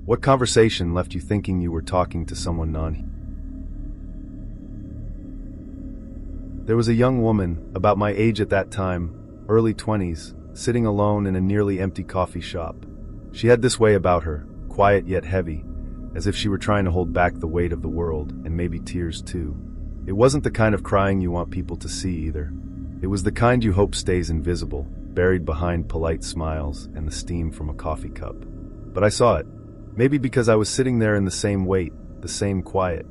What conversation left you thinking you were talking to someone non-human? There was a young woman, about my age at that time, early 20s, sitting alone in a nearly empty coffee shop. She had this way about her, quiet yet heavy, as if she were trying to hold back the weight of the world, and maybe tears too. It wasn't the kind of crying you want people to see either. It was the kind you hope stays invisible, buried behind polite smiles and the steam from a coffee cup. But I saw it. Maybe because I was sitting there in the same weight, the same quiet.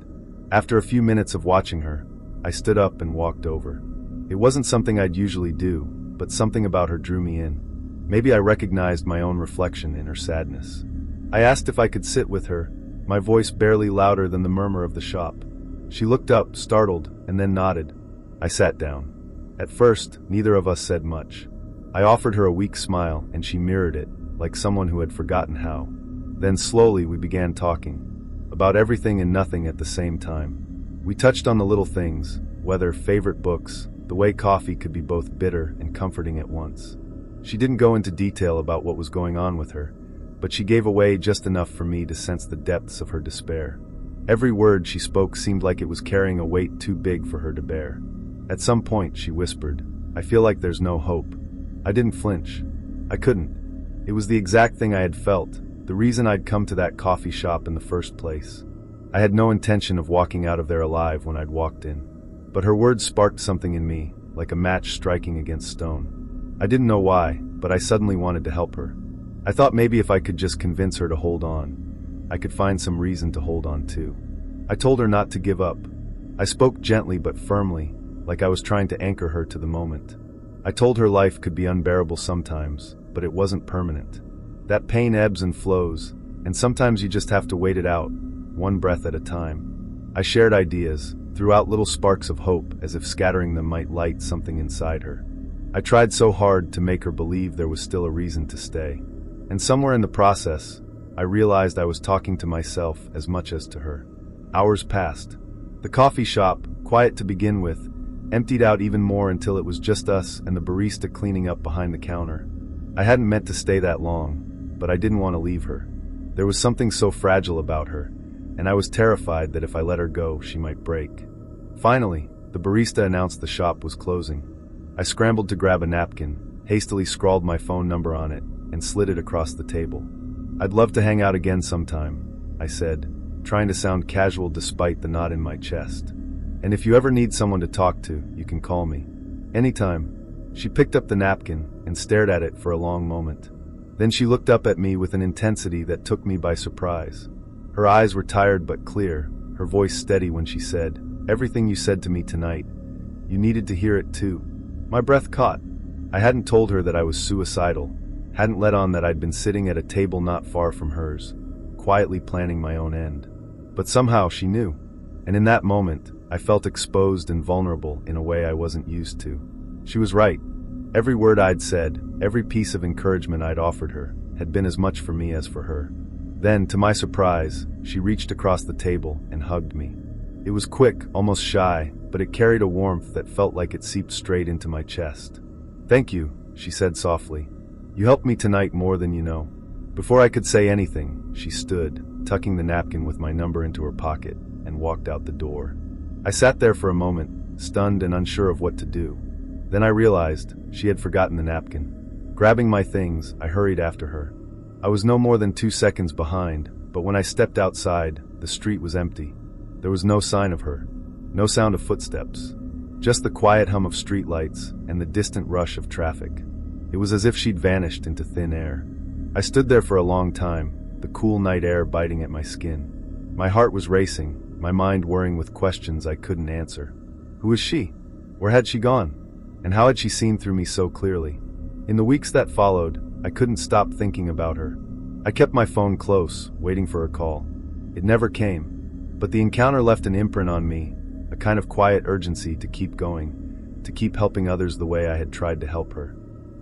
After a few minutes of watching her, I stood up and walked over. It wasn't something I'd usually do, but something about her drew me in. Maybe I recognized my own reflection in her sadness. I asked if I could sit with her, my voice barely louder than the murmur of the shop. She looked up, startled, and then nodded. I sat down. At first, neither of us said much. I offered her a weak smile, and she mirrored it, like someone who had forgotten how. Then slowly we began talking, about everything and nothing at the same time. We touched on the little things, weather, favorite books, the way coffee could be both bitter and comforting at once. She didn't go into detail about what was going on with her, but she gave away just enough for me to sense the depths of her despair. Every word she spoke seemed like it was carrying a weight too big for her to bear. At some point, she whispered, "I feel like there's no hope." I didn't flinch. I couldn't. It was the exact thing I had felt, the reason I'd come to that coffee shop in the first place. I had no intention of walking out of there alive when I'd walked in. But her words sparked something in me, like a match striking against stone. I didn't know why, but I suddenly wanted to help her. I thought maybe if I could just convince her to hold on, I could find some reason to hold on too. I told her not to give up. I spoke gently but firmly, like I was trying to anchor her to the moment. I told her life could be unbearable sometimes, but it wasn't permanent. That pain ebbs and flows, and sometimes you just have to wait it out, one breath at a time. I shared ideas, threw out little sparks of hope as if scattering them might light something inside her. I tried so hard to make her believe there was still a reason to stay. And somewhere in the process, I realized I was talking to myself as much as to her. Hours passed. The coffee shop, quiet to begin with, emptied out even more until it was just us and the barista cleaning up behind the counter. I hadn't meant to stay that long, but I didn't want to leave her. There was something so fragile about her, and I was terrified that if I let her go, she might break. Finally, the barista announced the shop was closing. I scrambled to grab a napkin, hastily scrawled my phone number on it, and slid it across the table. "I'd love to hang out again sometime," I said, trying to sound casual despite the knot in my chest. "And if you ever need someone to talk to, you can call me. Anytime." She picked up the napkin and stared at it for a long moment. Then she looked up at me with an intensity that took me by surprise. Her eyes were tired but clear, her voice steady when she said, "Everything you said to me tonight, you needed to hear it too." My breath caught. I hadn't told her that I was suicidal, hadn't let on that I'd been sitting at a table not far from hers, quietly planning my own end. But somehow she knew, and in that moment, I felt exposed and vulnerable in a way I wasn't used to. She was right. Every word I'd said, every piece of encouragement I'd offered her, had been as much for me as for her. Then, to my surprise, she reached across the table and hugged me. It was quick, almost shy, but it carried a warmth that felt like it seeped straight into my chest. "Thank you," she said softly. "You helped me tonight more than you know." Before I could say anything, she stood, tucking the napkin with my number into her pocket, and walked out the door. I sat there for a moment, stunned and unsure of what to do. Then I realized she had forgotten the napkin. Grabbing my things, I hurried after her. I was no more than 2 seconds behind, but when I stepped outside, the street was empty. There was no sign of her, no sound of footsteps, just the quiet hum of streetlights and the distant rush of traffic. It was as if she'd vanished into thin air. I stood there for a long time, the cool night air biting at my skin. My heart was racing, my mind whirring with questions I couldn't answer. Who was she? Where had she gone? And how had she seen through me so clearly? In the weeks that followed, I couldn't stop thinking about her. I kept my phone close, waiting for a call. It never came, but the encounter left an imprint on me, a kind of quiet urgency to keep going, to keep helping others the way I had tried to help her.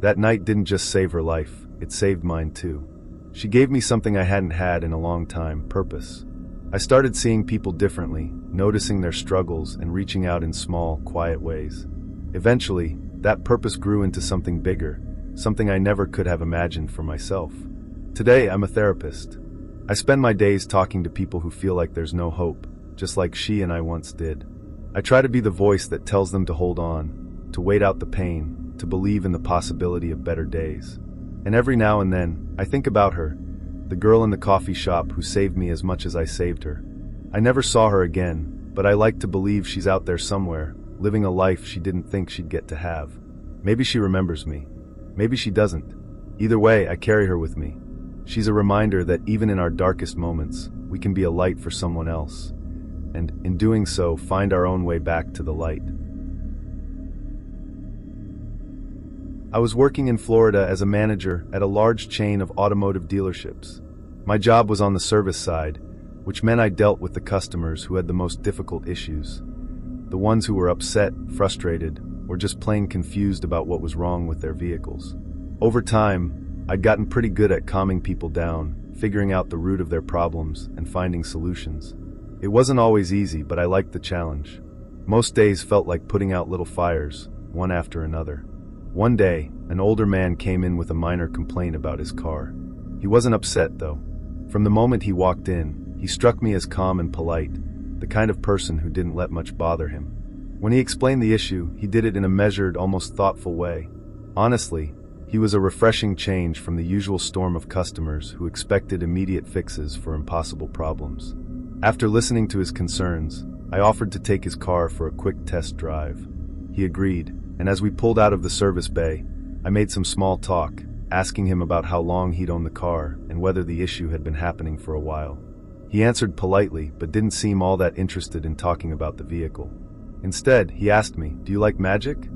That night didn't just save her life, it saved mine too. She gave me something I hadn't had in a long time, purpose. I started seeing people differently, noticing their struggles and reaching out in small, quiet ways. Eventually, that purpose grew into something bigger, something I never could have imagined for myself. Today, I'm a therapist. I spend my days talking to people who feel like there's no hope, just like she and I once did. I try to be the voice that tells them to hold on, to wait out the pain, to believe in the possibility of better days. And every now and then, I think about her, the girl in the coffee shop who saved me as much as I saved her. I never saw her again, but I like to believe she's out there somewhere, living a life she didn't think she'd get to have. Maybe she remembers me. Maybe she doesn't. Either way, I carry her with me. She's a reminder that even in our darkest moments, we can be a light for someone else, and in doing so, find our own way back to the light. I was working in Florida as a manager at a large chain of automotive dealerships. My job was on the service side, which meant I dealt with the customers who had the most difficult issues. The ones who were upset, frustrated, or just plain confused about what was wrong with their vehicles. Over time, I'd gotten pretty good at calming people down, figuring out the root of their problems, and finding solutions. It wasn't always easy, but I liked the challenge. Most days felt like putting out little fires, one after another. One day, an older man came in with a minor complaint about his car. He wasn't upset, though. From the moment he walked in, he struck me as calm and polite, the kind of person who didn't let much bother him. When he explained the issue, he did it in a measured, almost thoughtful way. Honestly, he was a refreshing change from the usual storm of customers who expected immediate fixes for impossible problems. After listening to his concerns, I offered to take his car for a quick test drive. He agreed, and as we pulled out of the service bay, I made some small talk, asking him about how long he'd owned the car and whether the issue had been happening for a while. He answered politely, but didn't seem all that interested in talking about the vehicle. Instead, he asked me, "Do you like magic?"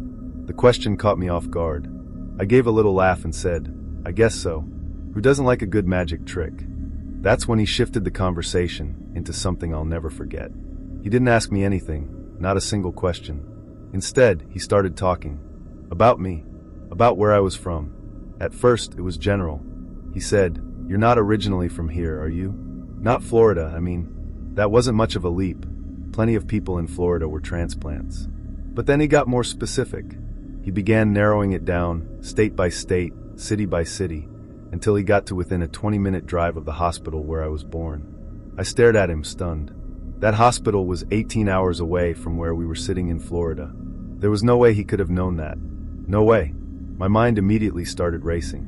The question caught me off guard. I gave a little laugh and said, "I guess so. Who doesn't like a good magic trick?" That's when he shifted the conversation into something I'll never forget. He didn't ask me anything, not a single question. Instead, he started talking. About me, about where I was from. At first, it was general. He said, "You're not originally from here, are you?" "Not Florida, I mean." That wasn't much of a leap. Plenty of people in Florida were transplants. But then he got more specific. He began narrowing it down, state by state, city by city, until he got to within a 20-minute drive of the hospital where I was born. I stared at him, stunned. That hospital was 18 hours away from where we were sitting in Florida. There was no way he could have known that. No way. My mind immediately started racing.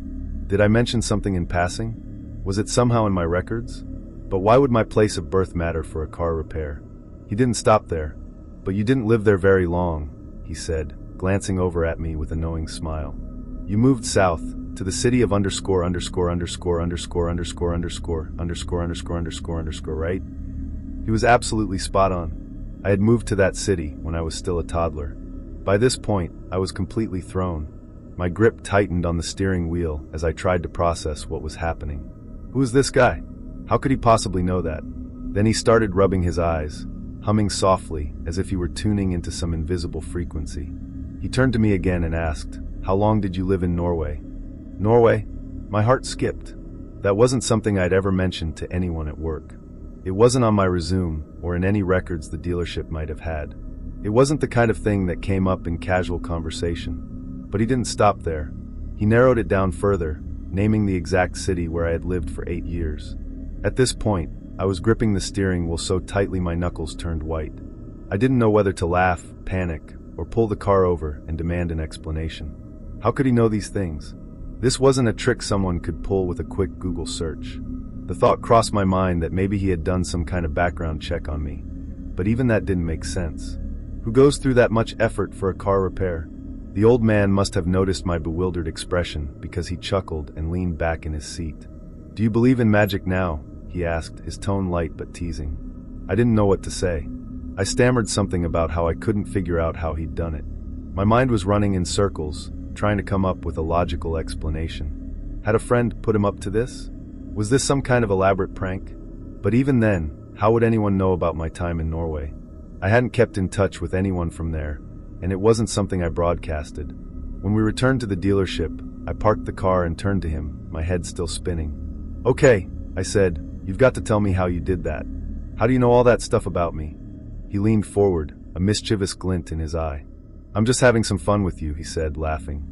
Did I mention something in passing? Was it somehow in my records? But why would my place of birth matter for a car repair? He didn't stop there. "But you didn't live there very long," he said, glancing over at me with a knowing smile. "You moved south, to the city of underscore underscore underscore underscore underscore underscore underscore underscore underscore underscore, right?" He was absolutely spot on. I had moved to that city when I was still a toddler. By this point, I was completely thrown. My grip tightened on the steering wheel as I tried to process what was happening. Who is this guy? How could he possibly know that? Then he started rubbing his eyes, humming softly as if he were tuning into some invisible frequency. He turned to me again and asked, "How long did you live in Norway?" Norway? My heart skipped. That wasn't something I'd ever mentioned to anyone at work. It wasn't on my resume or in any records the dealership might have had. It wasn't the kind of thing that came up in casual conversation. But he didn't stop there. He narrowed it down further, naming the exact city where I had lived for 8 years. At this point, I was gripping the steering wheel so tightly my knuckles turned white. I didn't know whether to laugh, panic, or pull the car over and demand an explanation. How could he know these things? This wasn't a trick someone could pull with a quick Google search. The thought crossed my mind that maybe he had done some kind of background check on me. But even that didn't make sense. Who goes through that much effort for a car repair? The old man must have noticed my bewildered expression because he chuckled and leaned back in his seat. "Do you believe in magic now?" he asked, his tone light but teasing. I didn't know what to say. I stammered something about how I couldn't figure out how he'd done it. My mind was running in circles, trying to come up with a logical explanation. Had a friend put him up to this? Was this some kind of elaborate prank? But even then, how would anyone know about my time in Norway? I hadn't kept in touch with anyone from there, and it wasn't something I broadcasted. When we returned to the dealership, I parked the car and turned to him, my head still spinning. "Okay," I said, "you've got to tell me how you did that. How do you know all that stuff about me?" He leaned forward, a mischievous glint in his eye. "I'm just having some fun with you," he said, laughing.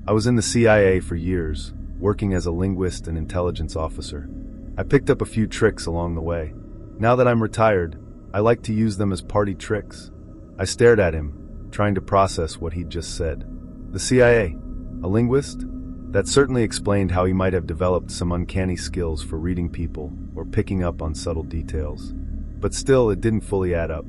"I was in the CIA for years, working as a linguist and intelligence officer. I picked up a few tricks along the way. Now that I'm retired, I like to use them as party tricks. I stared at him, trying to process what he'd just said. The CIA? A linguist? That certainly explained how he might have developed some uncanny skills for reading people or picking up on subtle details. But still, it didn't fully add up.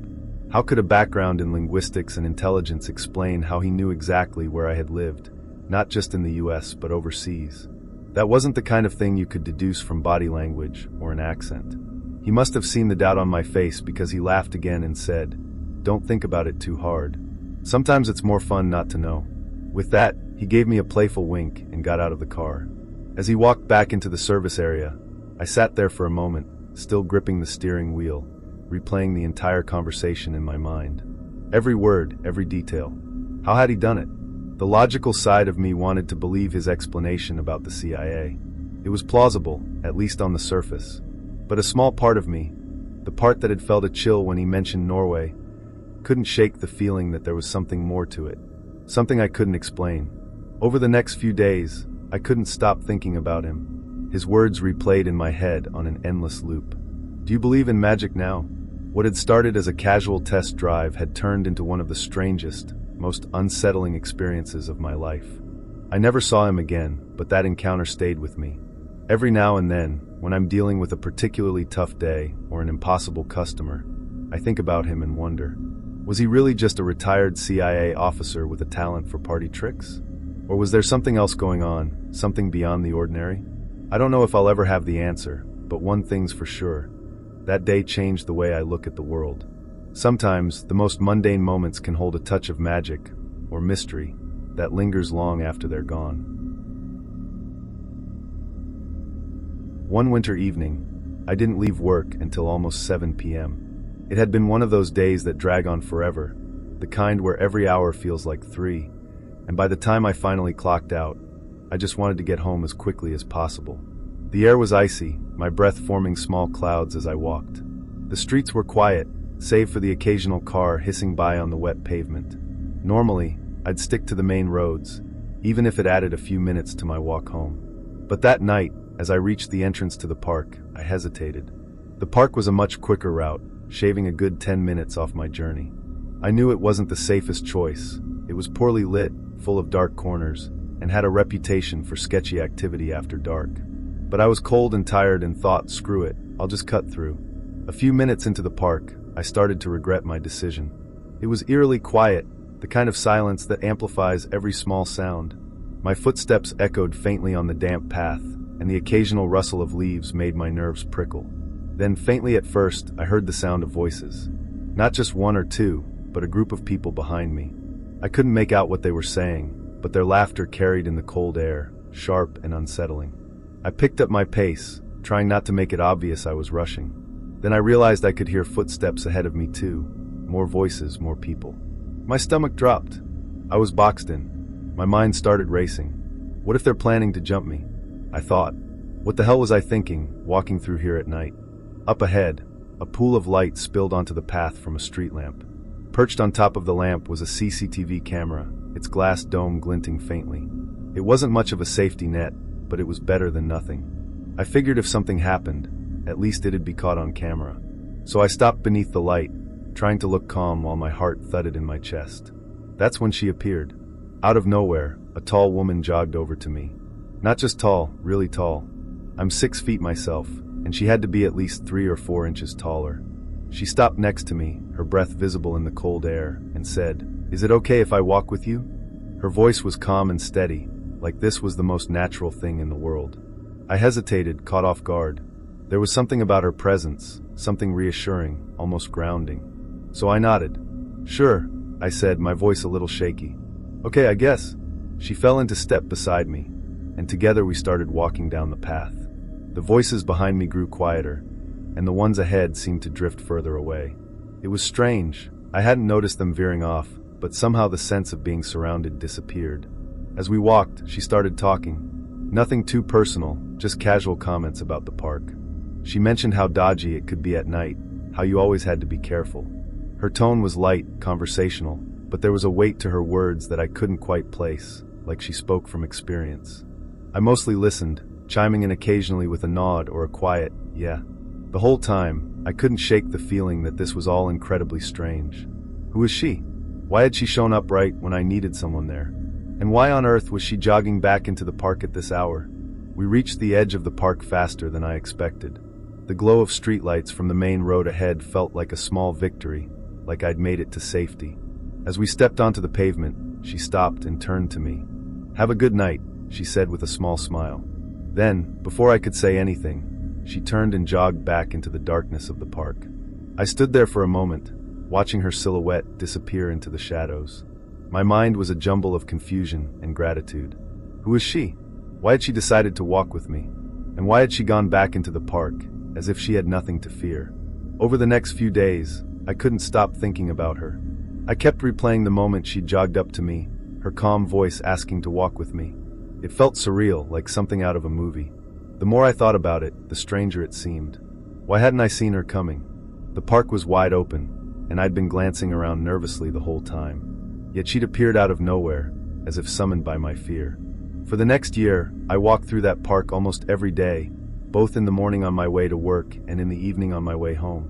How could a background in linguistics and intelligence explain how he knew exactly where I had lived, not just in the US but overseas? That wasn't the kind of thing you could deduce from body language or an accent. He must have seen the doubt on my face because he laughed again and said, "Don't think about it too hard. Sometimes it's more fun not to know." With that, he gave me a playful wink and got out of the car. As he walked back into the service area, I sat there for a moment, still gripping the steering wheel, replaying the entire conversation in my mind. Every word, every detail. How had he done it? The logical side of me wanted to believe his explanation about the CIA. It was plausible, at least on the surface. But a small part of me, the part that had felt a chill when he mentioned Norway, couldn't shake the feeling that there was something more to it. Something I couldn't explain. Over the next few days, I couldn't stop thinking about him. His words replayed in my head on an endless loop. Do you believe in magic now? What had started as a casual test drive had turned into one of the strangest, most unsettling experiences of my life. I never saw him again, but that encounter stayed with me. Every now and then, when I'm dealing with a particularly tough day or an impossible customer, I think about him and wonder, was he really just a retired CIA officer with a talent for party tricks? Or was there something else going on, something beyond the ordinary? I don't know if I'll ever have the answer, but one thing's for sure. That day changed the way I look at the world. Sometimes, the most mundane moments can hold a touch of magic, or mystery, that lingers long after they're gone. One winter evening, I didn't leave work until almost 7 p.m. It had been one of those days that drag on forever, the kind where every hour feels like 3, and by the time I finally clocked out, I just wanted to get home as quickly as possible. The air was icy, my breath forming small clouds as I walked. The streets were quiet, save for the occasional car hissing by on the wet pavement. Normally, I'd stick to the main roads, even if it added a few minutes to my walk home. But that night, as I reached the entrance to the park, I hesitated. The park was a much quicker route, shaving a good 10 minutes off my journey. I knew it wasn't the safest choice. It was poorly lit, full of dark corners, and had a reputation for sketchy activity after dark. But I was cold and tired and thought, screw it, I'll just cut through. A few minutes into the park, I started to regret my decision. It was eerily quiet, the kind of silence that amplifies every small sound. My footsteps echoed faintly on the damp path, and the occasional rustle of leaves made my nerves prickle. Then, faintly at first, I heard the sound of voices. Not just one or two, but a group of people behind me. I couldn't make out what they were saying, but their laughter carried in the cold air, sharp and unsettling. I picked up my pace, trying not to make it obvious I was rushing. Then I realized I could hear footsteps ahead of me too. More voices, more people. My stomach dropped. I was boxed in. My mind started racing. What if they're planning to jump me? I thought. What the hell was I thinking, walking through here at night? Up ahead, a pool of light spilled onto the path from a street lamp. Perched on top of the lamp was a CCTV camera, its glass dome glinting faintly. It wasn't much of a safety net, but it was better than nothing. I figured if something happened, at least it'd be caught on camera. So I stopped beneath the light, trying to look calm while my heart thudded in my chest. That's when she appeared. Out of nowhere, a tall woman jogged over to me. Not just tall, really tall. I'm 6 feet myself, and she had to be at least 3 or 4 inches taller. She stopped next to me, her breath visible in the cold air, and said, "Is it okay if I walk with you?" Her voice was calm and steady, like this was the most natural thing in the world. I hesitated, caught off guard. There was something about her presence, something reassuring, almost grounding. So I nodded. "Sure," I said, my voice a little shaky. "Okay, I guess." She fell into step beside me, and together we started walking down the path. The voices behind me grew quieter, and the ones ahead seemed to drift further away. It was strange. I hadn't noticed them veering off, but somehow the sense of being surrounded disappeared. As we walked, she started talking. Nothing too personal, just casual comments about the park. She mentioned how dodgy it could be at night, how you always had to be careful. Her tone was light, conversational, but there was a weight to her words that I couldn't quite place, like she spoke from experience. I mostly listened, chiming in occasionally with a nod or a quiet, "yeah." The whole time, I couldn't shake the feeling that this was all incredibly strange. Who was she? Why had she shown up right when I needed someone there? And why on earth was she jogging back into the park at this hour? We reached the edge of the park faster than I expected. The glow of streetlights from the main road ahead felt like a small victory, like I'd made it to safety. As we stepped onto the pavement, she stopped and turned to me. "Have a good night," she said with a small smile. Then, before I could say anything, she turned and jogged back into the darkness of the park. I stood there for a moment, watching her silhouette disappear into the shadows. My mind was a jumble of confusion and gratitude. Who was she? Why had she decided to walk with me? And why had she gone back into the park, as if she had nothing to fear? Over the next few days, I couldn't stop thinking about her. I kept replaying the moment she jogged up to me, her calm voice asking to walk with me. It felt surreal, like something out of a movie. The more I thought about it, the stranger it seemed. Why hadn't I seen her coming? The park was wide open, and I'd been glancing around nervously the whole time. Yet she'd appeared out of nowhere, as if summoned by my fear. For the next year, I walked through that park almost every day, both in the morning on my way to work and in the evening on my way home.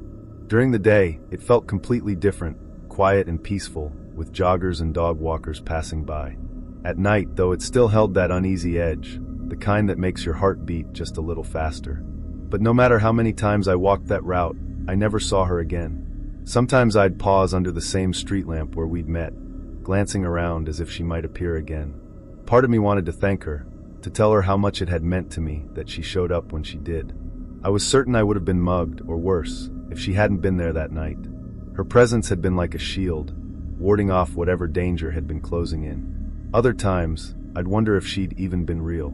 During the day, it felt completely different, quiet and peaceful, with joggers and dog walkers passing by. At night, though, it still held that uneasy edge, the kind that makes your heart beat just a little faster. But no matter how many times I walked that route, I never saw her again. Sometimes I'd pause under the same street lamp where we'd met, glancing around as if she might appear again. Part of me wanted to thank her, to tell her how much it had meant to me that she showed up when she did. I was certain I would have been mugged, or worse, if she hadn't been there that night. Her presence had been like a shield, warding off whatever danger had been closing in. Other times, I'd wonder if she'd even been real.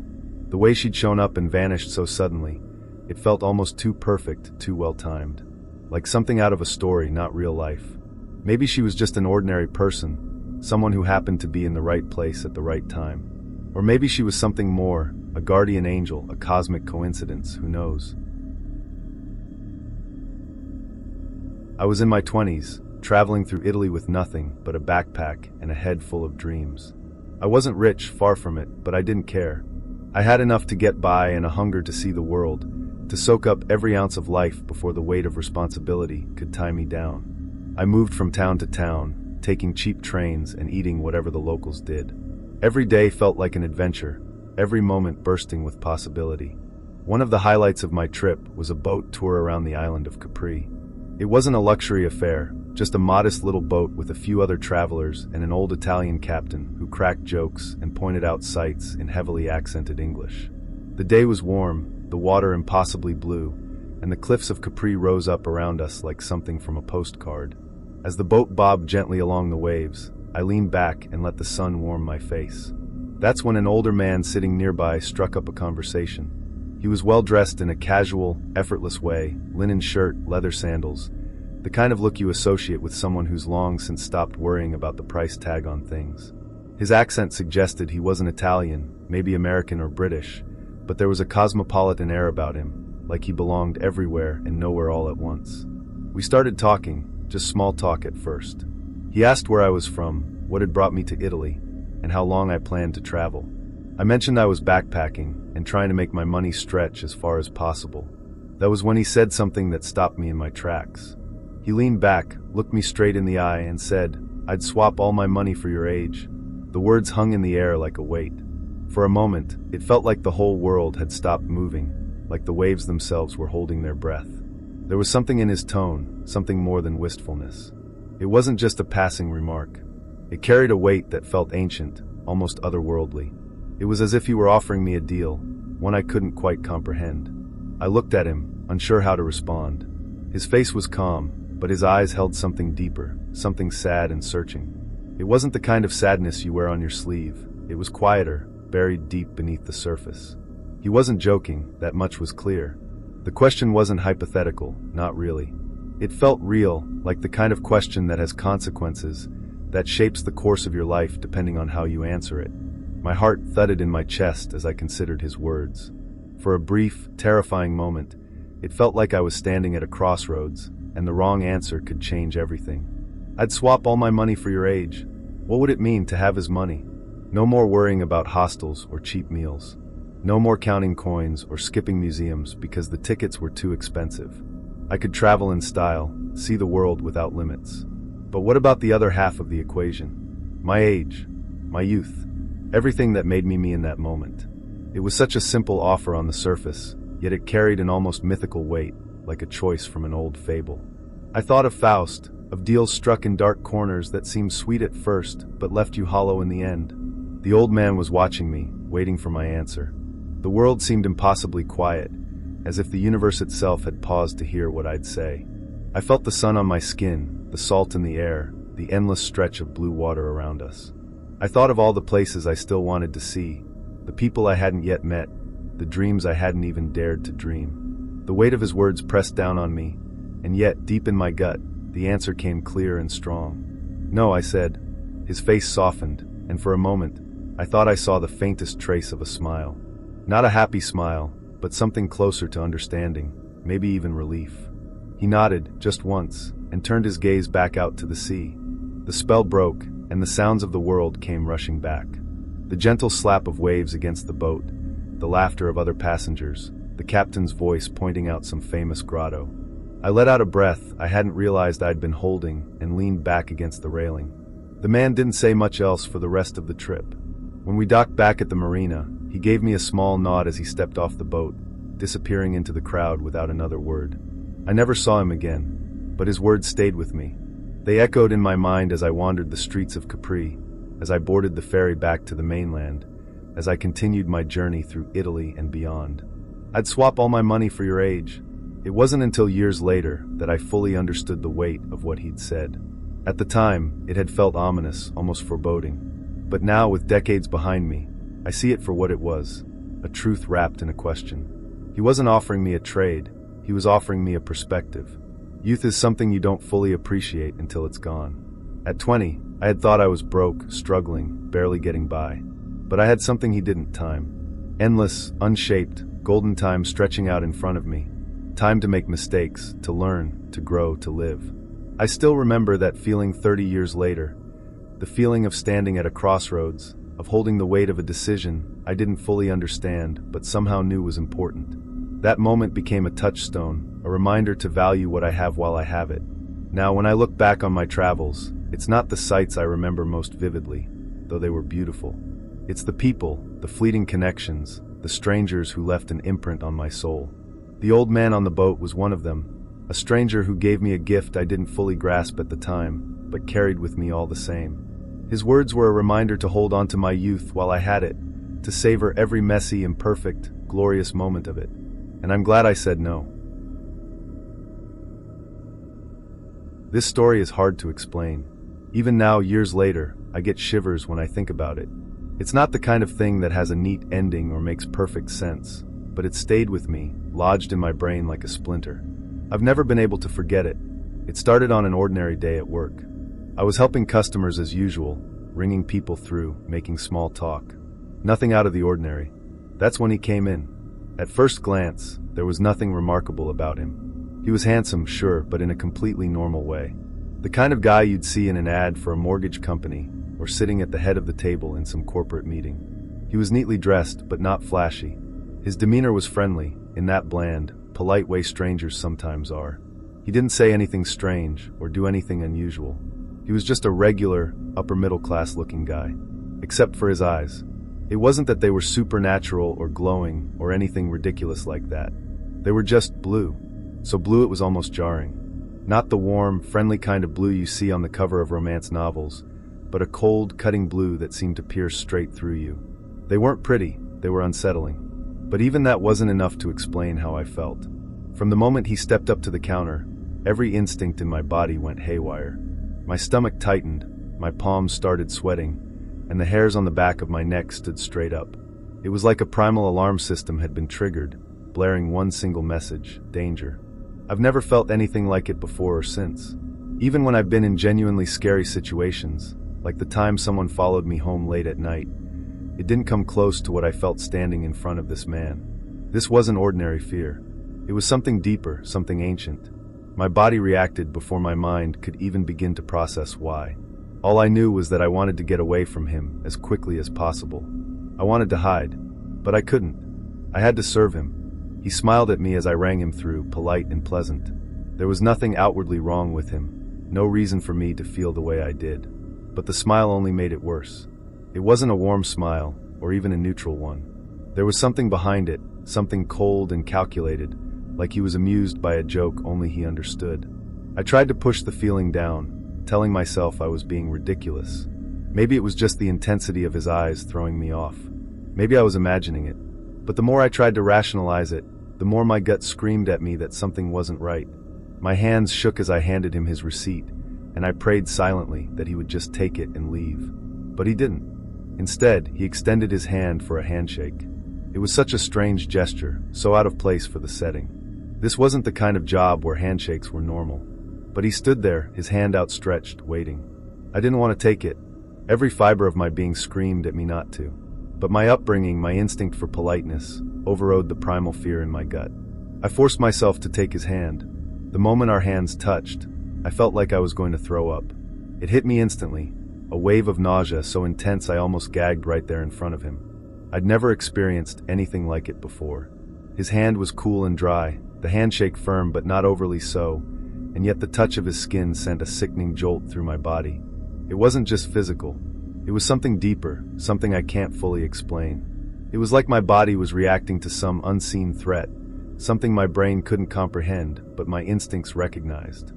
The way she'd shown up and vanished so suddenly, it felt almost too perfect, too well-timed. Like something out of a story, not real life. Maybe she was just an ordinary person, someone who happened to be in the right place at the right time. Or maybe she was something more, a guardian angel, a cosmic coincidence, who knows? I was in my 20s, traveling through Italy with nothing but a backpack and a head full of dreams. I wasn't rich, far from it, but I didn't care. I had enough to get by and a hunger to see the world, to soak up every ounce of life before the weight of responsibility could tie me down. I moved from town to town, taking cheap trains and eating whatever the locals did. Every day felt like an adventure, every moment bursting with possibility. One of the highlights of my trip was a boat tour around the island of Capri. It wasn't a luxury affair, just a modest little boat with a few other travelers and an old Italian captain who cracked jokes and pointed out sights in heavily accented English. The day was warm, the water impossibly blue, and the cliffs of Capri rose up around us like something from a postcard. As the boat bobbed gently along the waves, I leaned back and let the sun warm my face. That's when an older man sitting nearby struck up a conversation. He was well dressed in a casual, effortless way, linen shirt, leather sandals, the kind of look you associate with someone who's long since stopped worrying about the price tag on things. His accent suggested he wasn't Italian, maybe American or British, but there was a cosmopolitan air about him, like he belonged everywhere and nowhere all at once. We started talking, just small talk at first. He asked where I was from, what had brought me to Italy, and how long I planned to travel. I mentioned I was backpacking and trying to make my money stretch as far as possible. That was when he said something that stopped me in my tracks. He leaned back, looked me straight in the eye, and said, "I'd swap all my money for your age." The words hung in the air like a weight. For a moment, it felt like the whole world had stopped moving, like the waves themselves were holding their breath. There was something in his tone, something more than wistfulness. It wasn't just a passing remark. It carried a weight that felt ancient, almost otherworldly. It was as if he were offering me a deal, one I couldn't quite comprehend. I looked at him, unsure how to respond. His face was calm, but his eyes held something deeper, something sad and searching. It wasn't the kind of sadness you wear on your sleeve. It was quieter, buried deep beneath the surface. He wasn't joking, that much was clear. The question wasn't hypothetical, not really. It felt real, like the kind of question that has consequences, that shapes the course of your life depending on how you answer it. My heart thudded in my chest as I considered his words. For a brief, terrifying moment, it felt like I was standing at a crossroads, and the wrong answer could change everything. I'd swap all my money for your age. What would it mean to have his money? No more worrying about hostels or cheap meals. No more counting coins or skipping museums because the tickets were too expensive. I could travel in style, see the world without limits. But what about the other half of the equation? My age, my youth, everything that made me in that moment. It was such a simple offer on the surface, yet it carried an almost mythical weight, like a choice from an old fable. I thought of Faust, of deals struck in dark corners that seemed sweet at first, but left you hollow in the end. The old man was watching me, waiting for my answer. The world seemed impossibly quiet, as if the universe itself had paused to hear what I'd say. I felt the sun on my skin, the salt in the air, the endless stretch of blue water around us. I thought of all the places I still wanted to see, the people I hadn't yet met, the dreams I hadn't even dared to dream. The weight of his words pressed down on me, and yet, deep in my gut, the answer came clear and strong. No, I said. His face softened, and for a moment, I thought I saw the faintest trace of a smile. Not a happy smile, but something closer to understanding, maybe even relief. He nodded, just once, and turned his gaze back out to the sea. The spell broke, and the sounds of the world came rushing back. The gentle slap of waves against the boat, the laughter of other passengers, the captain's voice pointing out some famous grotto. I let out a breath I hadn't realized I'd been holding and leaned back against the railing. The man didn't say much else for the rest of the trip. When we docked back at the marina, he gave me a small nod as he stepped off the boat, disappearing into the crowd without another word. I never saw him again, but his words stayed with me. They echoed in my mind as I wandered the streets of Capri, as I boarded the ferry back to the mainland, as I continued my journey through Italy and beyond. I'd swap all my money for your age. It wasn't until years later that I fully understood the weight of what he'd said. At the time, it had felt ominous, almost foreboding. But now, with decades behind me, I see it for what it was, a truth wrapped in a question. He wasn't offering me a trade, he was offering me a perspective. Youth is something you don't fully appreciate until it's gone. At 20, I had thought I was broke, struggling, barely getting by. But I had something he didn't: time. Endless, unshaped, golden time stretching out in front of me. Time to make mistakes, to learn, to grow, to live. I still remember that feeling 30 years later. The feeling of standing at a crossroads, of holding the weight of a decision I didn't fully understand but somehow knew was important. That moment became a touchstone, a reminder to value what I have while I have it. Now, when I look back on my travels, it's not the sights I remember most vividly, though they were beautiful. It's the people, the fleeting connections, the strangers who left an imprint on my soul. The old man on the boat was one of them, a stranger who gave me a gift I didn't fully grasp at the time, but carried with me all the same. His words were a reminder to hold on to my youth while I had it, to savor every messy, imperfect, glorious moment of it. And I'm glad I said no. This story is hard to explain. Even now, years later, I get shivers when I think about it. It's not the kind of thing that has a neat ending or makes perfect sense, but it stayed with me, lodged in my brain like a splinter. I've never been able to forget it. It started on an ordinary day at work. I was helping customers as usual, ringing people through, making small talk. Nothing out of the ordinary. That's when he came in. At first glance, there was nothing remarkable about him. He was handsome, sure, but in a completely normal way. The kind of guy you'd see in an ad for a mortgage company, or sitting at the head of the table in some corporate meeting. He was neatly dressed, but not flashy. His demeanor was friendly, in that bland, polite way strangers sometimes are. He didn't say anything strange, or do anything unusual. He was just a regular, upper-middle-class looking guy. Except for his eyes. It wasn't that they were supernatural or glowing or anything ridiculous like that. They were just blue. So blue it was almost jarring. Not the warm, friendly kind of blue you see on the cover of romance novels, but a cold, cutting blue that seemed to pierce straight through you. They weren't pretty, they were unsettling. But even that wasn't enough to explain how I felt. From the moment he stepped up to the counter, every instinct in my body went haywire. My stomach tightened, my palms started sweating, and the hairs on the back of my neck stood straight up. It was like a primal alarm system had been triggered, blaring one single message: danger. I've never felt anything like it before or since. Even when I've been in genuinely scary situations, like the time someone followed me home late at night, it didn't come close to what I felt standing in front of this man. This wasn't ordinary fear. It was something deeper, something ancient. My body reacted before my mind could even begin to process why. All I knew was that I wanted to get away from him as quickly as possible. I wanted to hide, but I couldn't. I had to serve him. He smiled at me as I rang him through, polite and pleasant. There was nothing outwardly wrong with him, no reason for me to feel the way I did. But the smile only made it worse. It wasn't a warm smile, or even a neutral one. There was something behind it, something cold and calculated, like he was amused by a joke only he understood. I tried to push the feeling down, telling myself I was being ridiculous. Maybe it was just the intensity of his eyes throwing me off. Maybe I was imagining it. But the more I tried to rationalize it, the more my gut screamed at me that something wasn't right. My hands shook as I handed him his receipt, and I prayed silently that he would just take it and leave. But he didn't. Instead, he extended his hand for a handshake. It was such a strange gesture, so out of place for the setting. This wasn't the kind of job where handshakes were normal. But he stood there, his hand outstretched, waiting. I didn't want to take it. Every fiber of my being screamed at me not to. But my upbringing, my instinct for politeness, overrode the primal fear in my gut. I forced myself to take his hand. The moment our hands touched, I felt like I was going to throw up. It hit me instantly, a wave of nausea so intense I almost gagged right there in front of him. I'd never experienced anything like it before. His hand was cool and dry, the handshake firm but not overly so, and yet the touch of his skin sent a sickening jolt through my body. It wasn't just physical. It was something deeper, something I can't fully explain. It was like my body was reacting to some unseen threat, something my brain couldn't comprehend, but my instincts recognized.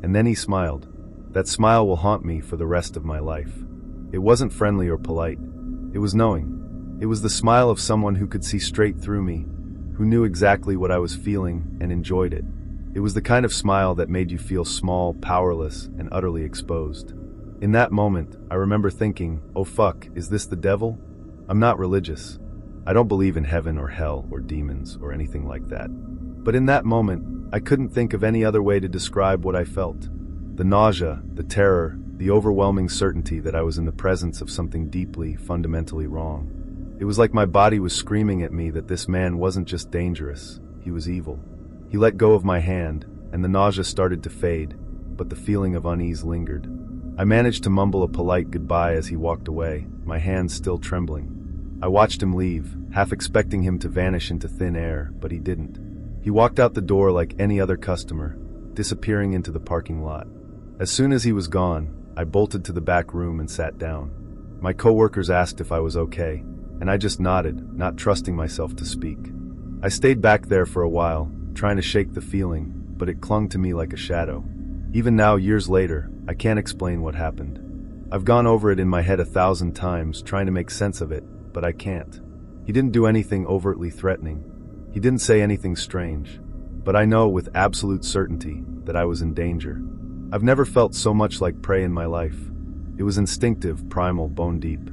And then he smiled. That smile will haunt me for the rest of my life. It wasn't friendly or polite. It was knowing. It was the smile of someone who could see straight through me, who knew exactly what I was feeling and enjoyed it. It was the kind of smile that made you feel small, powerless, and utterly exposed. In that moment, I remember thinking, oh fuck, is this the devil? I'm not religious. I don't believe in heaven or hell or demons or anything like that. But in that moment, I couldn't think of any other way to describe what I felt. The nausea, the terror, the overwhelming certainty that I was in the presence of something deeply, fundamentally wrong. It was like my body was screaming at me that this man wasn't just dangerous, he was evil. He let go of my hand, and the nausea started to fade, but the feeling of unease lingered. I managed to mumble a polite goodbye as he walked away, my hands still trembling. I watched him leave, half expecting him to vanish into thin air, but he didn't. He walked out the door like any other customer, disappearing into the parking lot. As soon as he was gone, I bolted to the back room and sat down. My coworkers asked if I was okay, and I just nodded, not trusting myself to speak. I stayed back there for a while, trying to shake the feeling, but it clung to me like a shadow. Even now, years later, I can't explain what happened. I've gone over it in my head 1,000 times, trying to make sense of it, but I can't. He didn't do anything overtly threatening. He didn't say anything strange. But I know with absolute certainty that I was in danger. I've never felt so much like prey in my life. It was instinctive, primal, bone deep.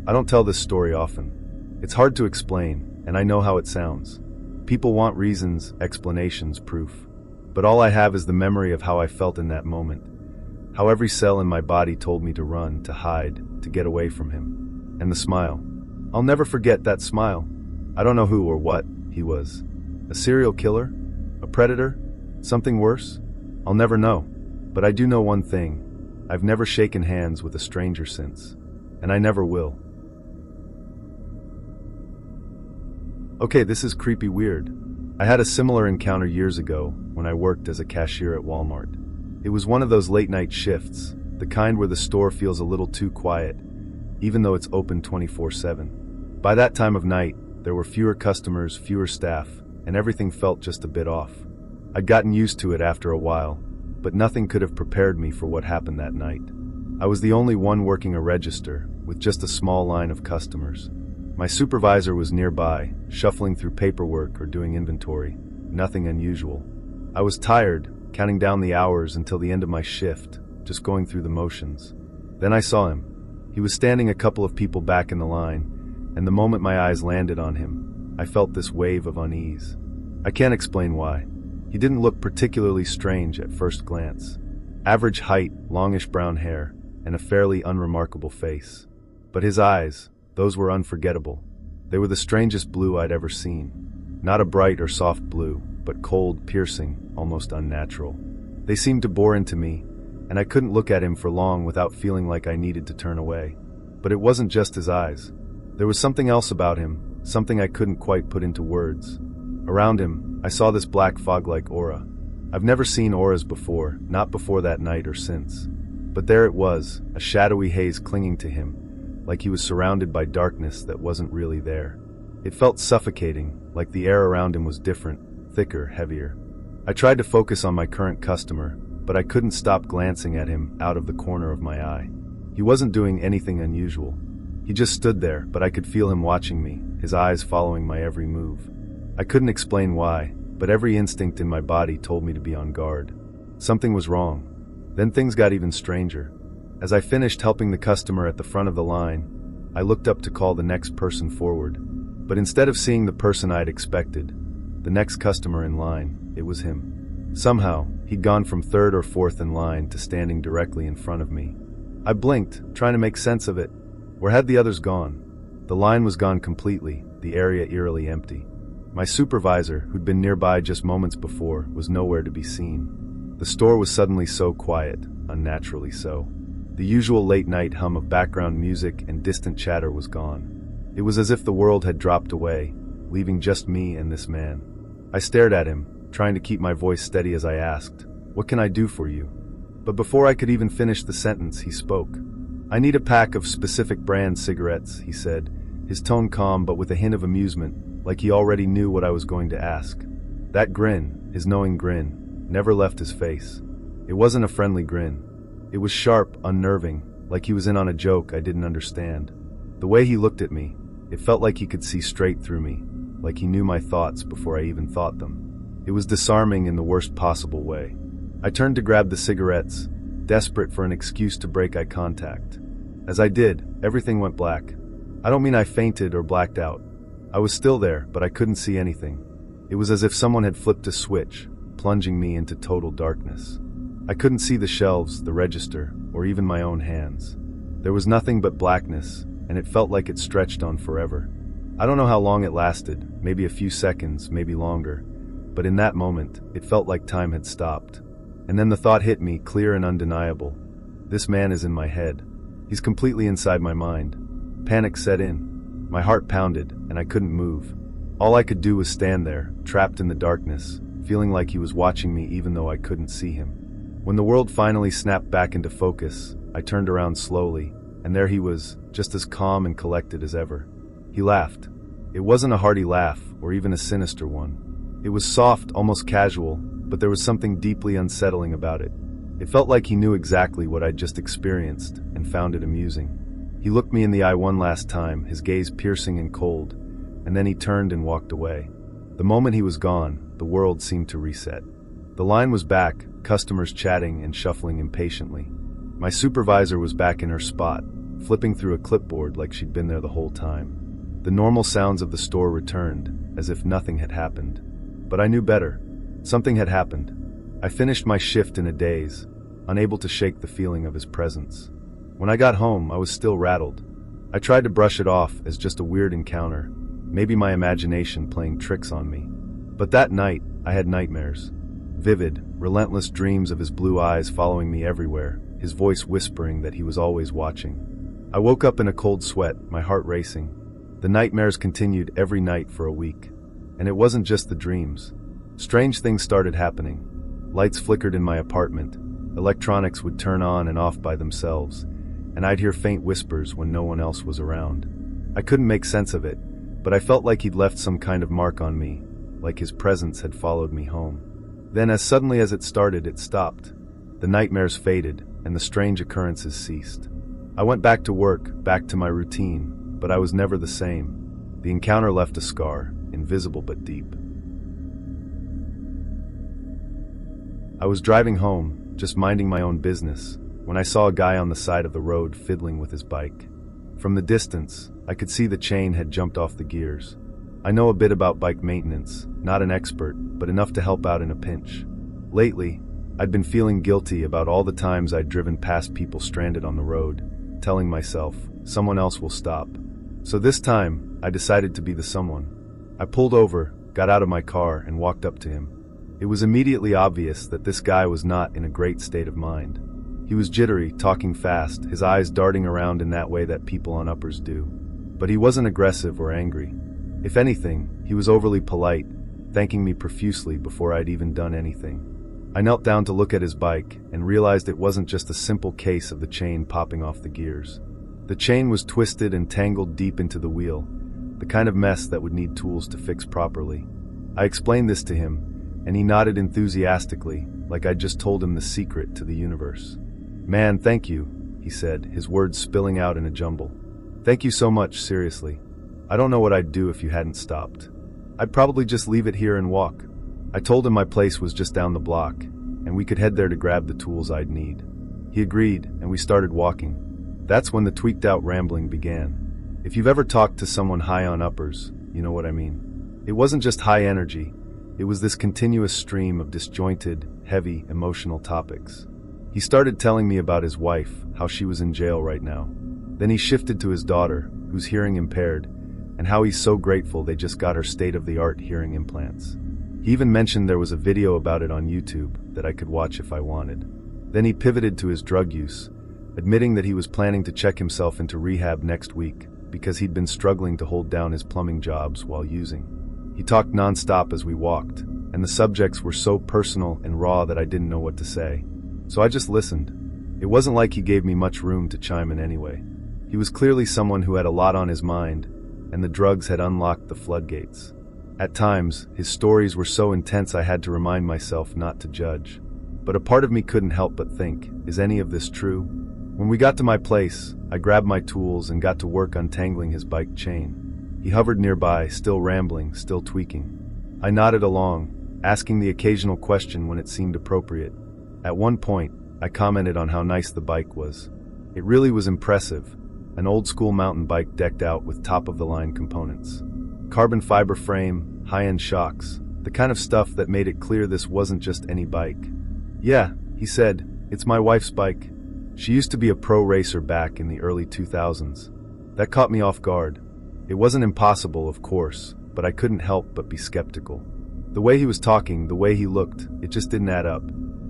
I don't tell this story often. It's hard to explain, and I know how it sounds. People want reasons, explanations, proof. But all I have is the memory of how I felt in that moment. How every cell in my body told me to run, to hide, to get away from him. And the smile. I'll never forget that smile. I don't know who or what he was. A serial killer? A predator? Something worse? I'll never know. But I do know one thing. I've never shaken hands with a stranger since. And I never will. Okay, this is creepy weird. I had a similar encounter years ago when I worked as a cashier at Walmart. It was one of those late-night shifts, the kind where the store feels a little too quiet, even though it's open 24/7. By that time of night, there were fewer customers, fewer staff, and everything felt just a bit off. I'd gotten used to it after a while, but nothing could have prepared me for what happened that night. I was the only one working a register, with just a small line of customers. My supervisor was nearby, shuffling through paperwork or doing inventory. Nothing unusual. I was tired, counting down the hours until the end of my shift, just going through the motions. Then I saw him. He was standing a couple of people back in the line, and the moment my eyes landed on him, I felt this wave of unease. I can't explain why. He didn't look particularly strange at first glance. Average height, longish brown hair, and a fairly unremarkable face. But his eyes, those were unforgettable. They were the strangest blue I'd ever seen. Not a bright or soft blue, but cold, piercing, almost unnatural. They seemed to bore into me, and I couldn't look at him for long without feeling like I needed to turn away. But it wasn't just his eyes. There was something else about him, something I couldn't quite put into words. Around him, I saw this black fog-like aura. I've never seen auras before, not before that night or since. But there it was, a shadowy haze clinging to him, like he was surrounded by darkness that wasn't really there. It felt suffocating, like the air around him was different, thicker, heavier. I tried to focus on my current customer, but I couldn't stop glancing at him out of the corner of my eye. He wasn't doing anything unusual. He just stood there, but I could feel him watching me, his eyes following my every move. I couldn't explain why, but every instinct in my body told me to be on guard. Something was wrong. Then things got even stranger. As I finished helping the customer at the front of the line, I looked up to call the next person forward. But instead of seeing the person I'd expected, the next customer in line, it was him. Somehow, he'd gone from third or fourth in line to standing directly in front of me. I blinked, trying to make sense of it. Where had the others gone? The line was gone completely, the area eerily empty. My supervisor, who'd been nearby just moments before, was nowhere to be seen. The store was suddenly so quiet, unnaturally so. The usual late-night hum of background music and distant chatter was gone. It was as if the world had dropped away, leaving just me and this man. I stared at him, trying to keep my voice steady as I asked, "What can I do for you?" But before I could even finish the sentence, he spoke. "I need a pack of specific brand cigarettes," he said, his tone calm but with a hint of amusement, like he already knew what I was going to ask. That grin, his knowing grin, never left his face. It wasn't a friendly grin. It was sharp, unnerving, like he was in on a joke I didn't understand. The way he looked at me, it felt like he could see straight through me, like he knew my thoughts before I even thought them. It was disarming in the worst possible way. I turned to grab the cigarettes, desperate for an excuse to break eye contact. As I did, everything went black. I don't mean I fainted or blacked out. I was still there, but I couldn't see anything. It was as if someone had flipped a switch, plunging me into total darkness. I couldn't see the shelves, the register, or even my own hands. There was nothing but blackness, and it felt like it stretched on forever. I don't know how long it lasted, maybe a few seconds, maybe longer, but in that moment, it felt like time had stopped. And then the thought hit me, clear and undeniable. This man is in my head. He's completely inside my mind. Panic set in. My heart pounded, and I couldn't move. All I could do was stand there, trapped in the darkness, feeling like he was watching me even though I couldn't see him. When the world finally snapped back into focus, I turned around slowly, and there he was, just as calm and collected as ever. He laughed. It wasn't a hearty laugh, or even a sinister one. It was soft, almost casual, but there was something deeply unsettling about it. It felt like he knew exactly what I'd just experienced, and found it amusing. He looked me in the eye one last time, his gaze piercing and cold, and then he turned and walked away. The moment he was gone, the world seemed to reset. The line was back, customers chatting and shuffling impatiently. My supervisor was back in her spot, flipping through a clipboard like she'd been there the whole time. The normal sounds of the store returned, as if nothing had happened. But I knew better. Something had happened. I finished my shift in a daze, unable to shake the feeling of his presence. When I got home, I was still rattled. I tried to brush it off as just a weird encounter, maybe my imagination playing tricks on me. But that night, I had nightmares. Vivid, relentless dreams of his blue eyes following me everywhere, his voice whispering that he was always watching. I woke up in a cold sweat, my heart racing. The nightmares continued every night for a week. And it wasn't just the dreams. Strange things started happening. Lights flickered in my apartment. Electronics would turn on and off by themselves, and I'd hear faint whispers when no one else was around. I couldn't make sense of it, but I felt like he'd left some kind of mark on me, like his presence had followed me home. Then, as suddenly as it started, it stopped. The nightmares faded, and the strange occurrences ceased. I went back to work, back to my routine, but I was never the same. The encounter left a scar, invisible but deep. I was driving home, just minding my own business, when I saw a guy on the side of the road fiddling with his bike. From the distance, I could see the chain had jumped off the gears. I know a bit about bike maintenance, not an expert, but enough to help out in a pinch. Lately, I'd been feeling guilty about all the times I'd driven past people stranded on the road, telling myself, someone else will stop. So this time, I decided to be the someone. I pulled over, got out of my car, and walked up to him. It was immediately obvious that this guy was not in a great state of mind. He was jittery, talking fast, his eyes darting around in that way that people on uppers do. But he wasn't aggressive or angry. If anything, he was overly polite, thanking me profusely before I'd even done anything. I knelt down to look at his bike and realized it wasn't just a simple case of the chain popping off the gears. The chain was twisted and tangled deep into the wheel, the kind of mess that would need tools to fix properly. I explained this to him, and he nodded enthusiastically, like I'd just told him the secret to the universe. "Man, thank you," he said, his words spilling out in a jumble. "Thank you so much, seriously. I don't know what I'd do if you hadn't stopped. I'd probably just leave it here and walk." I told him my place was just down the block, and we could head there to grab the tools I'd need. He agreed, and we started walking. That's when the tweaked-out rambling began. If you've ever talked to someone high on uppers, you know what I mean. It wasn't just high energy, it was this continuous stream of disjointed, heavy, emotional topics. He started telling me about his wife, how she was in jail right now. Then he shifted to his daughter, who's hearing impaired, and how he's so grateful they just got her state-of-the-art hearing implants. He even mentioned there was a video about it on YouTube that I could watch if I wanted. Then he pivoted to his drug use, admitting that he was planning to check himself into rehab next week because he'd been struggling to hold down his plumbing jobs while using. He talked nonstop as we walked, and the subjects were so personal and raw that I didn't know what to say. So I just listened. It wasn't like he gave me much room to chime in anyway. He was clearly someone who had a lot on his mind, and the drugs had unlocked the floodgates. At times, his stories were so intense I had to remind myself not to judge. But a part of me couldn't help but think, is any of this true? When we got to my place, I grabbed my tools and got to work untangling his bike chain. He hovered nearby, still rambling, still tweaking. I nodded along, asking the occasional question when it seemed appropriate. At one point, I commented on how nice the bike was. It really was impressive, an old-school mountain bike decked out with top-of-the-line components. Carbon fiber frame, high-end shocks, the kind of stuff that made it clear this wasn't just any bike. "Yeah," he said, "it's my wife's bike. She used to be a pro racer back in the early 2000s. That caught me off guard. It wasn't impossible, of course, but I couldn't help but be skeptical. The way he was talking, the way he looked, it just didn't add up.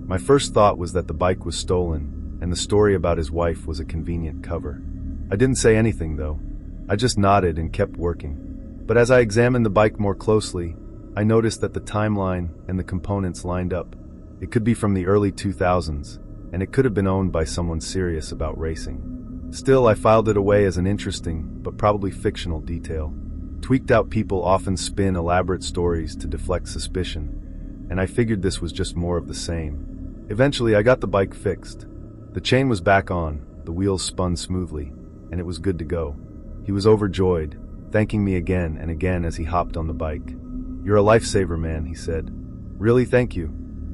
My first thought was that the bike was stolen, and the story about his wife was a convenient cover. I didn't say anything, though. I just nodded and kept working. But as I examined the bike more closely, I noticed that the timeline and the components lined up. It could be from the early 2000s, and it could have been owned by someone serious about racing. Still, I filed it away as an interesting, but probably fictional detail. Tweaked-out people often spin elaborate stories to deflect suspicion, and I figured this was just more of the same. Eventually, I got the bike fixed. The chain was back on, the wheels spun smoothly, and it was good to go. He was overjoyed, thanking me again and again as he hopped on the bike. "You're a lifesaver, man," he said. "Really, thank you."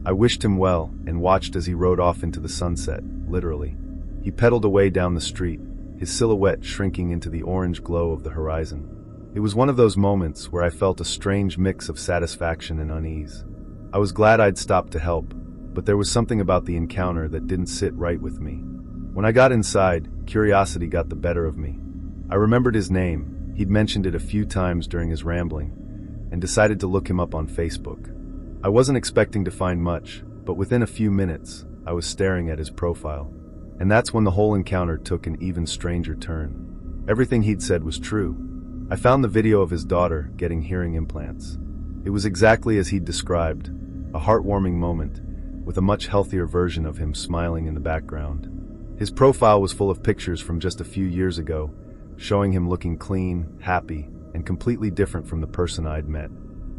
I wished him well and watched as he rode off into the sunset, literally. He pedaled away down the street, his silhouette shrinking into the orange glow of the horizon. It was one of those moments where I felt a strange mix of satisfaction and unease. I was glad I'd stopped to help, but there was something about the encounter that didn't sit right with me. When I got inside, curiosity got the better of me. I remembered his name. He'd mentioned it a few times during his rambling, and decided to look him up on Facebook. I wasn't expecting to find much, but within a few minutes, I was staring at his profile. And that's when the whole encounter took an even stranger turn. Everything he'd said was true. I found the video of his daughter getting hearing implants. It was exactly as he'd described, a heartwarming moment, with a much healthier version of him smiling in the background. His profile was full of pictures from just a few years ago, showing him looking clean, happy, and completely different from the person I'd met.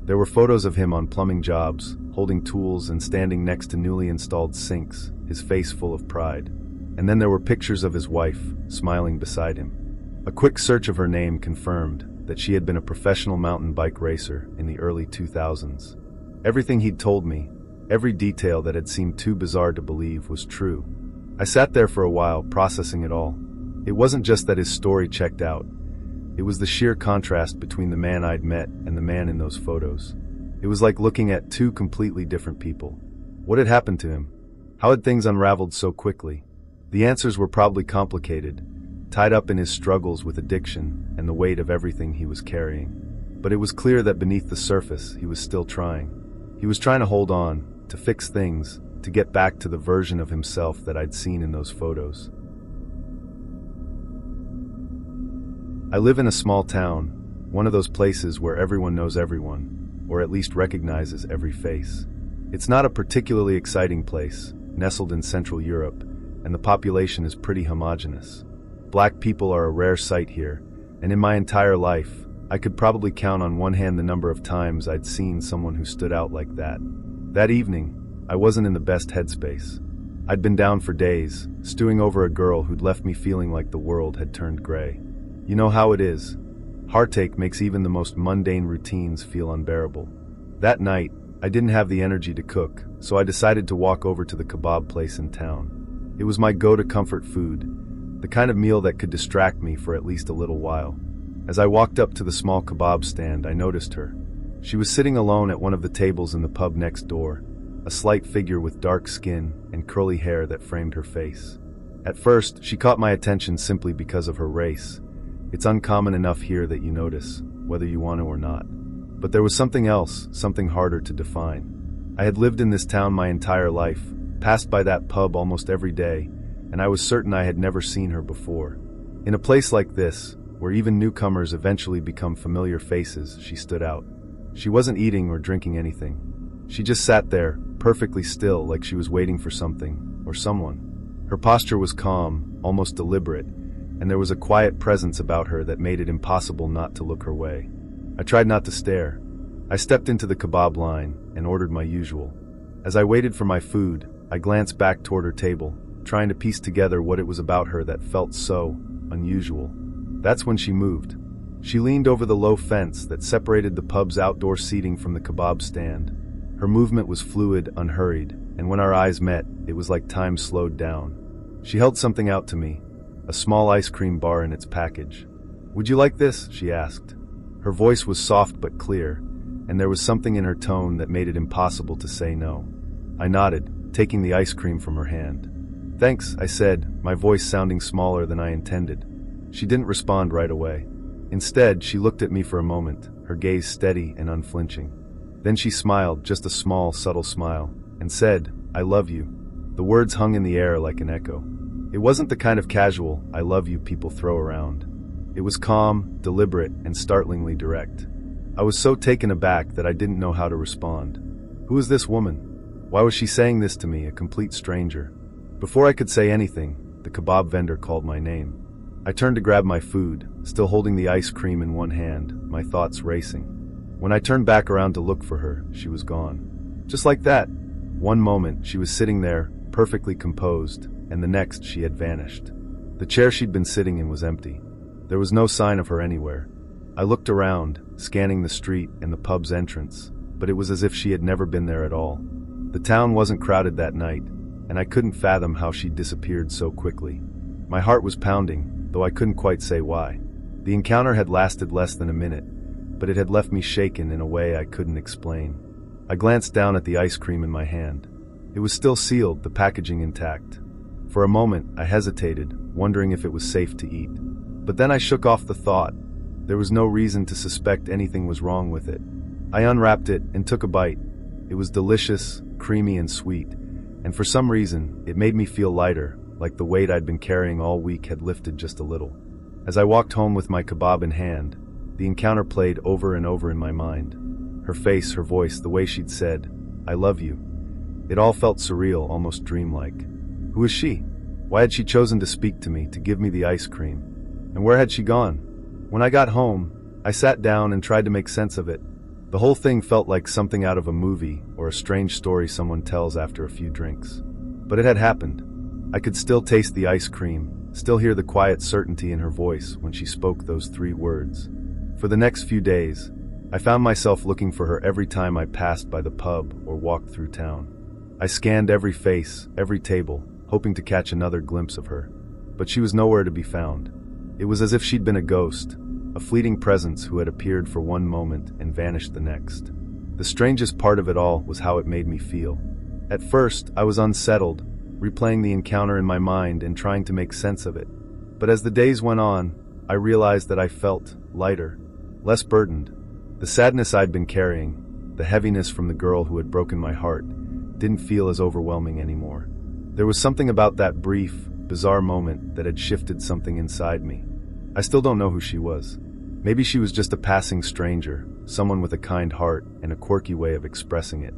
There were photos of him on plumbing jobs, holding tools and standing next to newly installed sinks, his face full of pride. And then there were pictures of his wife, smiling beside him. A quick search of her name confirmed that she had been a professional mountain bike racer in the early 2000s. Everything he'd told me, every detail that had seemed too bizarre to believe, was true. I sat there for a while, processing it all. It wasn't just that his story checked out. It was the sheer contrast between the man I'd met and the man in those photos. It was like looking at two completely different people. What had happened to him? How had things unraveled so quickly? The answers were probably complicated, tied up in his struggles with addiction and the weight of everything he was carrying. But it was clear that beneath the surface, he was still trying. He was trying to hold on, to fix things, to get back to the version of himself that I'd seen in those photos. I live in a small town, One of those places where everyone knows everyone, or at least recognizes every face. It's not a particularly exciting place, nestled in Central Europe, and the population is pretty homogeneous. Black people are a rare sight here, and in my entire life, I could probably count on one hand the number of times I'd seen someone who stood out like that. That evening, I wasn't in the best headspace. I'd been down for days, stewing over a girl who'd left me feeling like the world had turned gray. You know how it is. Heartache makes even the most mundane routines feel unbearable. That night, I didn't have the energy to cook, so I decided to walk over to the kebab place in town. It was my go-to comfort food, the kind of meal that could distract me for at least a little while. As I walked up to the small kebab stand, I noticed her. She was sitting alone at one of the tables in the pub next door, a slight figure with dark skin and curly hair that framed her face. At first, she caught my attention simply because of her race. It's uncommon enough here that you notice, whether you want to or not. But there was something else, something harder to define. I had lived in this town my entire life, passed by that pub almost every day, and I was certain I had never seen her before. In a place like this, where even newcomers eventually become familiar faces, she stood out. She wasn't eating or drinking anything. She just sat there, perfectly still, like she was waiting for something, or someone. Her posture was calm, almost deliberate, and there was a quiet presence about her that made it impossible not to look her way. I tried not to stare. I stepped into the kebab line and ordered my usual. As I waited for my food, I glanced back toward her table, trying to piece together what it was about her that felt so unusual. That's when she moved. She leaned over the low fence that separated the pub's outdoor seating from the kebab stand. Her movement was fluid, unhurried, and when our eyes met, it was like time slowed down. She held something out to me, a small ice cream bar in its package. "Would you like this?" she asked. Her voice was soft but clear, and there was something in her tone that made it impossible to say no. I nodded, taking the ice cream from her hand. "Thanks," I said, my voice sounding smaller than I intended. She didn't respond right away. Instead, she looked at me for a moment, her gaze steady and unflinching. Then she smiled, just a small, subtle smile, and said, "I love you." The words hung in the air like an echo. It wasn't the kind of casual, "I love you" people throw around. It was calm, deliberate, and startlingly direct. I was so taken aback that I didn't know how to respond. Who was this woman? Why was she saying this to me, a complete stranger? Before I could say anything, the kebab vendor called my name. I turned to grab my food, still holding the ice cream in one hand, my thoughts racing. When I turned back around to look for her, she was gone. Just like that. One moment, she was sitting there, perfectly composed, and the next, she had vanished. The chair she'd been sitting in was empty. There was no sign of her anywhere. I looked around, scanning the street and the pub's entrance, but it was as if she had never been there at all. The town wasn't crowded that night, and I couldn't fathom how she'd disappeared so quickly. My heart was pounding, though I couldn't quite say why. The encounter had lasted less than a minute, but it had left me shaken in a way I couldn't explain. I glanced down at the ice cream in my hand. It was still sealed, the packaging intact. For a moment, I hesitated, wondering if it was safe to eat. But then I shook off the thought. There was no reason to suspect anything was wrong with it. I unwrapped it and took a bite. It was delicious, creamy and sweet, and for some reason, it made me feel lighter, like the weight I'd been carrying all week had lifted just a little. As I walked home with my kebab in hand, the encounter played over and over in my mind. Her face, her voice, the way she'd said, "I love you." It all felt surreal, almost dreamlike. Who was she? Why had she chosen to speak to me, to give me the ice cream? And where had she gone? When I got home, I sat down and tried to make sense of it. The whole thing felt like something out of a movie or a strange story someone tells after a few drinks. But it had happened. I could still taste the ice cream, still hear the quiet certainty in her voice when she spoke those 3 words. For the next few days, I found myself looking for her every time I passed by the pub or walked through town. I scanned every face, every table, hoping to catch another glimpse of her. But she was nowhere to be found. It was as if she'd been a ghost, a fleeting presence who had appeared for one moment and vanished the next. The strangest part of it all was how it made me feel. At first, I was unsettled, replaying the encounter in my mind and trying to make sense of it. But as the days went on, I realized that I felt lighter, less burdened. The sadness I'd been carrying, the heaviness from the girl who had broken my heart, didn't feel as overwhelming anymore. There was something about that brief, bizarre moment that had shifted something inside me. I still don't know who she was. Maybe she was just a passing stranger, someone with a kind heart and a quirky way of expressing it.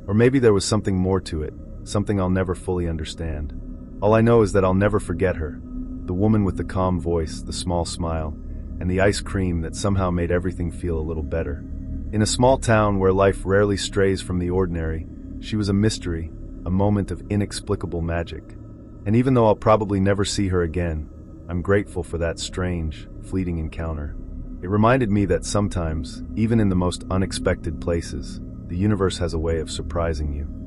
Or maybe there was something more to it, something I'll never fully understand. All I know is that I'll never forget her. The woman with the calm voice, the small smile, and the ice cream that somehow made everything feel a little better. In a small town where life rarely strays from the ordinary, she was a mystery, a moment of inexplicable magic. And even though I'll probably never see her again, I'm grateful for that strange, fleeting encounter. It reminded me that sometimes, even in the most unexpected places, the universe has a way of surprising you.